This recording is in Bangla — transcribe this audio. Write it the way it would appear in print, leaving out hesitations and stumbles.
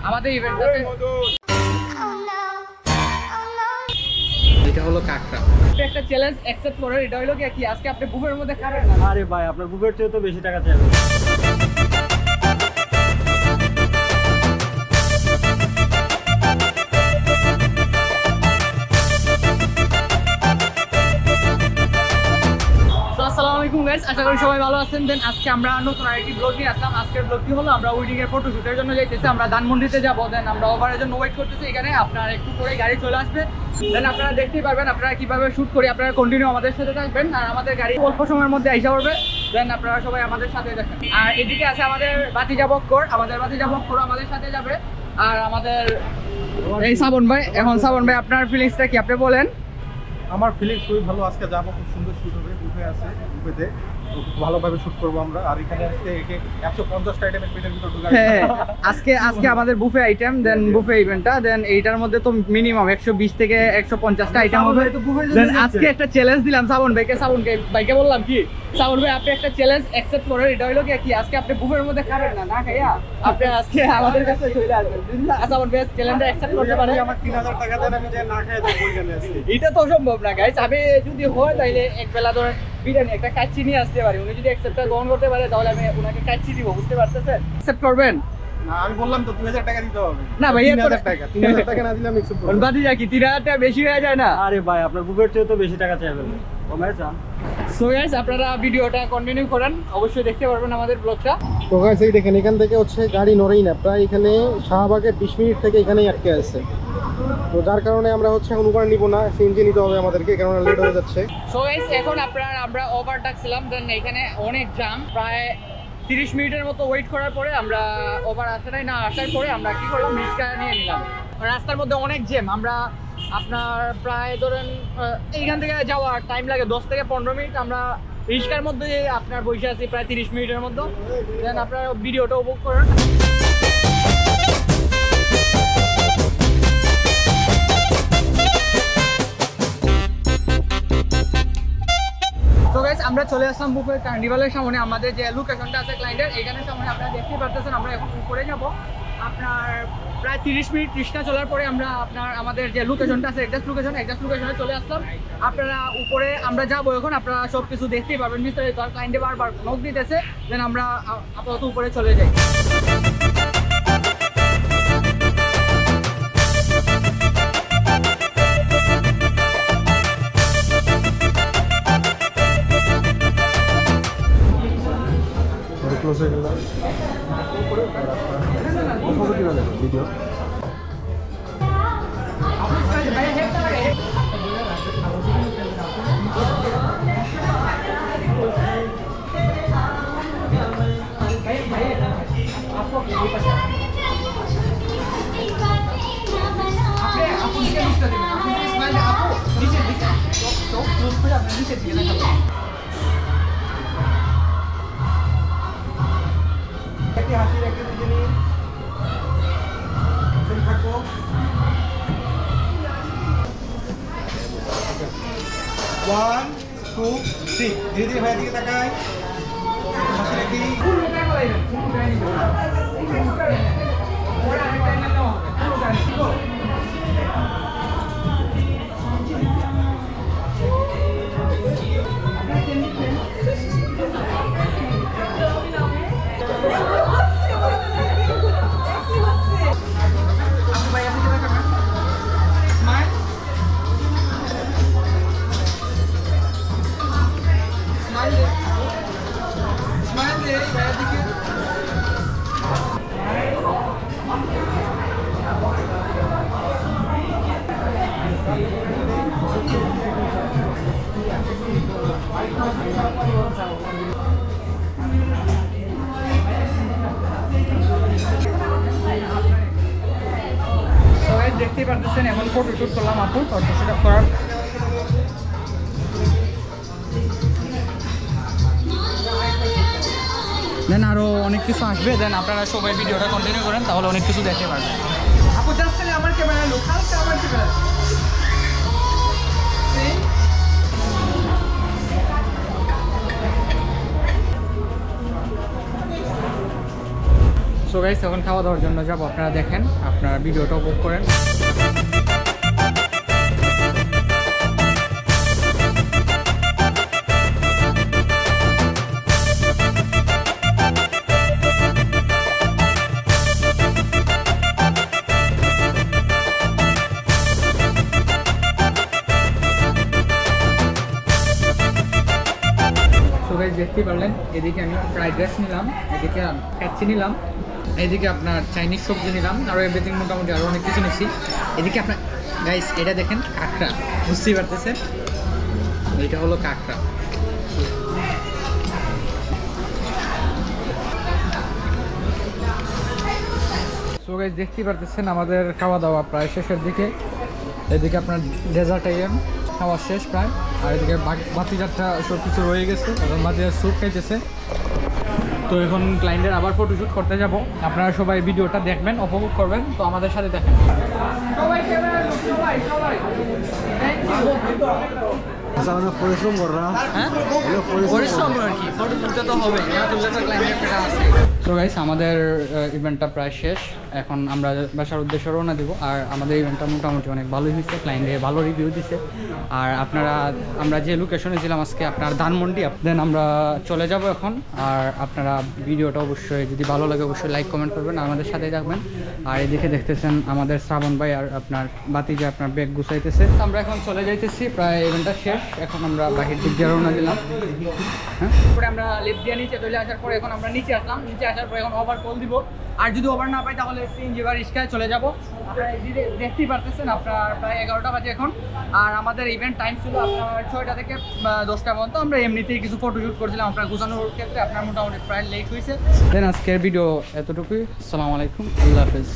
আমাদের ইভেন্টটাতে এটা হলো কাকড়া। একটা চ্যালেঞ্জ অ্যাকসেপ্ট করে, এটা হলো কি আজকে আপনি বুফের মধ্যে খাবেন না। আরে ভাই আপনার বুফের চেয়ে তো বেশি টাকা চাইবে। আসসালামু আলাইকুম গাইস, আশা করি সবাই ভালো আছেন। দেন আজকে আমরা নতুন আরেকটি ব্লগ নিয়ে আসলাম। আজকের ব্লগটি হলো আমরা ওয়েডিং এর ফটোশুটের জন্য যাইতেছি, আমরা ধানমন্ডিতে যাবো। দেন আমরা ওভারের জন্য ওয়েট করতেছি এখানে, আপনারা একটু পরে গাড়ি চলে আসবে। দেন আপনারা দেখতেই পারবেন আপনারা কিভাবে শুট করি। আপনারা কন্টিনিউ আমাদের সাথে থাকবেন, আর আমাদের গাড়ি অল্প সময়ের মধ্যে আইসা পড়বে। দেন আপনারা সবাই আমাদের সাথে দেখেন। আর এদিকে আছে আমাদের ভাতিজা বক্কর, আমাদের আমাদের সাথে যাবে। আর আমাদের এই শ্রাবণ ভাই। এখন শ্রাবণ ভাই আপনার ফিলিংসটা কি আপনি বলেন। আমার ফিলিংস খুবই ভালো, আজকে যাবো, খুব সুন্দর শুট হবে। বুফে আছে, বুফেতে খুব ভালোভাবে শুট করবো আমরা। আর এখানে আজকে 150টা আইটেমের পেটের ভিতর ঢুকাই। হ্যাঁ, আজকে আমাদের বুফে আইটেম, দেন বুফে ইভেন্টটা। দেন এইটার মধ্যে তো মিনিমাম 120 থেকে 150টা আইটেম হবে। দেন আজকে একটা চ্যালেঞ্জ দিলাম শ্রাবণ ভাইকে বললাম কি শ্রাবণ ভাই আপনি একটা চ্যালেঞ্জ অ্যাকসেপ্ট করেন। এটা হলো কি আজকে আপনি বুফের মধ্যে খাবেন না, না খাইয়া আপনি আজকে আমাদের কাছে চলে আসবেন। শ্রাবণ ভাই চ্যালেঞ্জটা অ্যাকসেপ্ট করতে পারে। আমার 3000 টাকা দেন, আমি যে না খাই তো বই গেলে আজকে। এটা তো সম্ভব না গাইস। আমি যদি হয় তাহলে এক বেলা ধরে বিরিয়ানি একটা কাচ্চি নিয়ে আসতে পারি। উনি যদি অ্যাকসেপ্টটা গ্রহণ করতে পারে তাহলে আমি ওনাকে কাচ্চি দিব, বুঝতে পারতেছেন? অ্যাকসেপ্ট করবেন না, আমি বললাম তো 2000 টাকা দিতে হবে। না ভাই, 3000 টাকা না দিলে আমি অ্যাকসেপ্ট করব। বাদি যা কি 3000 টাকা বেশি হয়ে যায় না? আরে ভাই আপনার বুফের চেয়ে তো বেশি টাকা চাইবে। কমায় চান। সো গাইস আপনারা ভিডিওটা কন্টিনিউ করেন, অবশ্যই দেখতে পারবেন আমাদের ব্লগটা। তো গাইস এই দেখেন, এখান থেকে হচ্ছে গাড়ি নড়েই না, প্রায় এখানে শাহবাগে 20 মিনিট থেকে এখানেই আটকে আছে। তো যার কারণে আমরা হচ্ছে এখন উবার নিব না, সিএনজি নিতে হবে আমাদেরকে, কারণ লেট হয়ে যাচ্ছে। সো গাইস এখন আমরা ওভার ডাকছিলাম। দেন এখানে অনেক জ্যাম, প্রায় 30 মিনিটের মতো ওয়েট করার পরে আমরা ওভার আসার পরে আমরা কি করলাম, রিক্সা নিয়ে নিলাম। রাস্তার মধ্যে অনেক জ্যাম, আমরা আপনার প্রায় ধরেন এইখান থেকে যাওয়ার টাইম লাগে 10 থেকে 15 মিনিট। আমরা রিক্সার মধ্যে আপনার বসে আছি প্রায় 30 মিনিটের মধ্যে। দেন আপনারা ভিডিওটা উপভোগ করেন। তো গাইস আমরা চলে আসলাম বুফে কার্নিভালের সামনে। আমাদের যে লোকেশনটা আছে ক্লায়েন্টের, এখানের সামনে আপনারা দেখতে পারতেছেন। আমরা এখন উপরে যাব, আপনার প্রায় 30 মিনিট রিক্সা চলার পরে আমরা আমাদের যে লোকেশনটা আছে এক্সাক্ট লোকেশনে চলে আসলাম। আপনারা উপরে আমরা যাবো এখন, আপনারা সব কিছু দেখতেই পারবেন বিস্তারিত। আর ক্লায়েন্টে বারবার নক দিতেছে, দেন আমরা আপাতত উপরে চলে যাই। ক্লোজ হয়ে গেল ফটো কিভাবে ভিডিও। হাসির একটা দুজনই থাকবো। 1 2 3 ধীরে ধীরে ভাইয়ের দিকে তাকাই। হাসি রেখে দেখতেই পারতেছেন। এখন ফটোশুট করলাম, ফটোশুট করার দেন আরো অনেক কিছু আসবে। দেন আপনারা সবাই ভিডিওটা কন্টিনিউ করেন, তাহলে অনেক কিছু দেখতে পারবেন। আপু জাস্ট আমার ক্যামেরা লুক, হালকা আমার ক্যামেরা। সো গাইস এখন খাওয়া দাওয়ার জন্য যাব, আপনারা দেখেন, আপনারা ভিডিওটা উপভোগ করেন। দেখতে পারলেন এদিকে আমি ফ্রাইড রাইস নিলাম, এদিকে ক্যাচি নিলাম, এদিকে আপনার চাইনিজ সবজি নিলাম, আরও এভরিথিং মোটামুটি আরও অনেক কিছু নিচ্ছি। এদিকে আপনার গাইস এটা দেখেন কাঁকড়া, বুঝতেই পারতেছেন এটা হলো কাঁকড়া। সো গাইস দেখতেই পারতেছেন আমাদের খাওয়া দাওয়া প্রায় শেষের দিকে। এদিকে আপনার ডেজার্ট আইটেম খাওয়া শেষ প্রায়, আর এদিকে বাতিজারটা সব কিছু রয়ে গেছে, এখন বাতিজার স্যুপ খাইতেছে। তো এখন ক্লায়েন্টের আবার ফটোশ্যুট করতে যাব, আপনারা সবাই ভিডিওটা দেখবেন, উপভোগ করবেন, তো আমাদের সাথে দেখেন। পরিশ্রম কররা, হ্যাঁ পরিশ্রম আর কি, ফটো তুলতে তো হবে, তো গাইস আমাদের ইভেন্টটা প্রায় শেষ, এখন আমরা বাসার উদ্দেশ্যে রওনা দিব। আর আমাদের ইভেন্টটা মোটামুটি অনেক ভালোই হয়েছে, ক্লায়েন্টে ভালো রিভিউ দিছে। আর আমরা যে লোকেশনে ছিলাম আজকে আপনার ধানমন্ডি, দেন আমরা চলে যাব এখন। আর আপনারা ভিডিওটা অবশ্যই যদি ভালো লাগে অবশ্যই লাইক কমেন্ট করবেন, আমাদের সাথেই থাকবেন। আর এদিকে দেখতেছেন আমাদের শ্রাবণ ভাই আর আপনার বাতিজা আপনার ব্যাগ গুছাইতেছে। আমরা এখন চলে যাইতেছি, প্রায় ইভেন্টটা শেষ, এখন আমরা বাহির দিক দিয়ে রওনা দিলাম। হ্যাঁ, তারপরে আমরা লিফট দিয়ে নিচে চলে আসার পরে এখন আমরা নিচে আসলাম, নিচে আসার পরে এখন ওভার কল দিব। আর যদি ওভার না পাই তাহলে সিএনজি বা রিক্সায় চলে যাব। আপনারা দেখতেই পারতেছেন আপনার প্রায় 11টা বাজে এখন। আর আমাদের ইভেন্ট টাইম ছিল আপনার 6টা থেকে 10টা পর্যন্ত। আমরা এমনিতেই কিছু ফটোশ্যুট করছিলাম, আপনার গোছানোর ক্ষেত্রে আপনার মোটামুটি প্রায় লেট হয়েছে। দেন আজকের ভিডিও এতটুকুই। আসসালামু আলাইকুম, আল্লাহ হাফেজ।